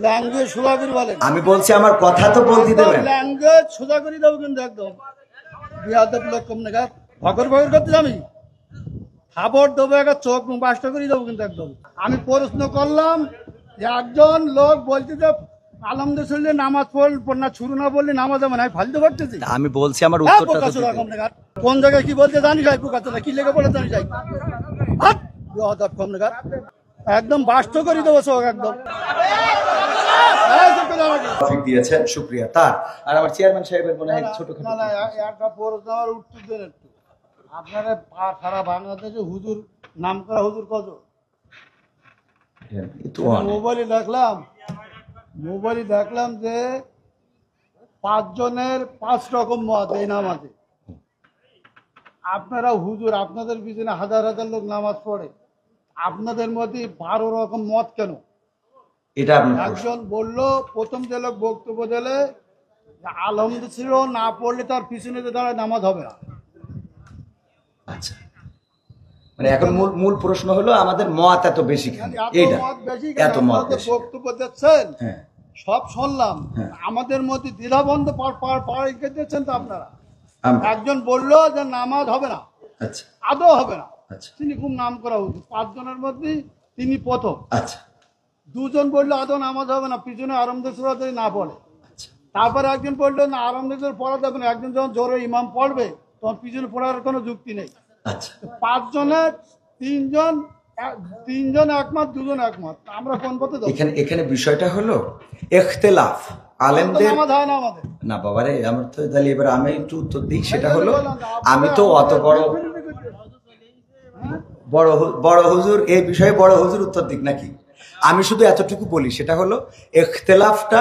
Language সোজা করে বলেন। আমি বলছি আমার কথা তো বলতে দেবেন। ল্যাঙ্গুয়েজ সোজা করে দেবো কিন্তু একদম বিয়াদব লোক কম না ভগর ভগর করতে আমি খাবার দেবো একটা চোখ বাসটা করে দেবো কিন্তু একদম। আমি প্রশ্ন করলাম যে একজন লোক বলছে যে আলহামদুলিল্লাহ নামাজ পড় না শুরু না বললে নামাজ হবে না, আমি ফালতু করতেছি। আমি বলছি আমার উত্তরটা কোন জায়গায় কি বলতে জানি যাই পোকাচোরা কি লেগে পড়ে জানি যাই কম না একদম বাস্ত করে দেবো চোখ একদম। দিয়েছেন শুকরিয়া তার। আর আমার চেয়ারম্যান সাহেবের মনে হয় ছোট একটা প্রশ্ন আমার উত্তর দেন একটু। আপনারা সারা বাংলাদেশে হুজুর নাম করা হুজুর কত? মোবাইলে দেখলাম যে 5 জনের 5 রকম মত এই নামাজে। আপনারা হুজুর, আপনাদের পিছনে হাজার হাজার লোক নামাজ পড়ে, আপনাদের মধ্যে 12 রকম মত কেন? এটা একজন বললো, প্রথম যে লোক বক্তব্য দিলে আলহামদুলিল্লাহ না পড়লে তার পিছনে দাঁড়ায় নামাজ হবে না। আচ্ছা, মানে এখন মূল প্রশ্ন হলো আমাদের মত এত বেশি কেন? এইটা এত মত বক্তব্য দিচ্ছেন, সব শুনলাম, আমাদের মধ্যে দ্বিধাবন্ধ পাড়িয়ে দিচ্ছেন তো আপনারা। একজন বললো যে নামাজ হবে না, আচ্ছা আদৌ হবে না, তিনি খুব নাম করা উচিত, 5 জনের মধ্যে তিনি প্রথম। আচ্ছা, 2 জন বললো আদৌ নামাজ হবে না, পিছনে আরামদেশ্বর না বলে। তারপরে একজন বললো না আরামদেশ্বর পড়া যাবে না, একজন যখন জোরে ইমাম পড়বে তখন পিছনে পড়ার কোনো যুক্তি নেই। 5 জনের 3 জন একমত, 2 জন একমত, আমরা কোন পথে যাবো? এখানে বিষয়টা হলো ইখতিলাফ আলেমদের না বাবারে। আমার তো তাহলে এবার আমি একটু উত্তর দিই। সেটা হলো আমি তো অত বড় হুজুর এই বিষয়ে বড় হুজুর উত্তর দিক নাকি? আমি শুধু এতটুকু বলি, সেটা হলো ইখতিলাফটা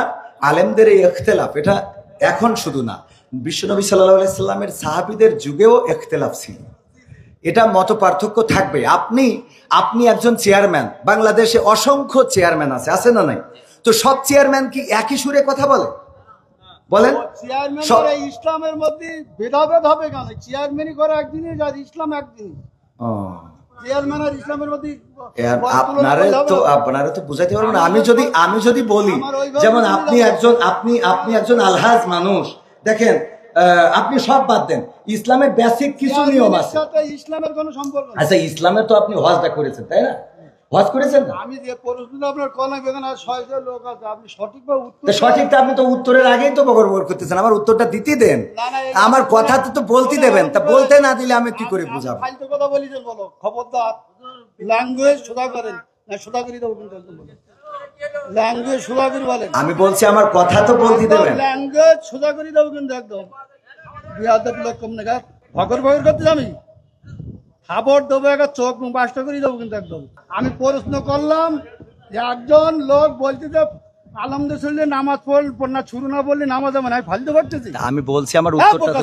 আলেমদের এই ইখতিলাফ এটা এখন শুধু না, বিশ্বনবী সাল্লাল্লাহু আলাইহি সাল্লামের সাহাবীদের যুগেও ইখতিলাফ ছিল। এটা মত পার্থক্য থাকবে। আপনি একজন চেয়ারম্যান, বাংলাদেশে অসংখ্য চেয়ারম্যান আছে না নাই? তো সব চেয়ারম্যান কি একই সুরে কথা বলে? বলেন, ইসলামের মধ্যে ভেদাভেদ হবে কেন? চেয়ারম্যানই করে একদিনই, ইসলাম একদিনই। চেয়ারম্যান আর ইসলামের মধ্যে আপনারা তো বুঝাইতে পারবেন না। আমি যদি বলি, যেমন আপনি একজন আলহাজ মানুষ, দেখেন আপনি সব বাদ দেন, ইসলামের বেসিক কিছু নিয়ম আছে। ইসলামের কোনো সম্পর্ক নেই। আচ্ছা, ইসলামের তো আপনি হজটা করেছেন, তাই না? হজ করেছেন না? আমি যে প্রশ্নটা আপনার কলা বেগান আর 600 লোক আছে, আপনি সঠিকভাবে উত্তর সঠিকটা আপনি তো উত্তরের আগেই তো বগর করতেছেন। আমার উত্তরটা দিতে দেন, আমার কথা তো বলতে দেবেন। তা বলতে না দিলে আমি কি করে বুঝাবো? ফালতু কথা বলিছেন, বলো খবরদার। ল্যাঙ্গুয়েজ সোজা করেন না, সোজা করে দেবো কিন্তু ল্যাঙ্গুয়েজ সোজা করে বলেন। আমি বলছি আমার কথা তো বলতে দেবেন। ল্যাঙ্গুয়েজ সোজা করে দেবো কিন্তু একদম বিয়াদব লোক কম না ভগর ভগর করতে আমি খাবার দেবো একটা চোখ বাসটা করে দেবো কিন্তু একদম। আমি প্রশ্ন করলাম যে একজন লোক বলছে যে আলহামদুলিল্লাহ নামাজ পড় না শুরু না বললে নামাজ হবে না, আমি ফালতু করতেছি। আমি বলছি আমার উত্তরটা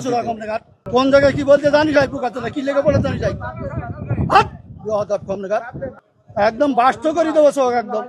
কোন জায়গায় কি বলতে জানি যাই পোকাচোরা কি লেগে পড়ে জানি যাই কম না একদম বাস্ত করে দেবো চোখ একদম।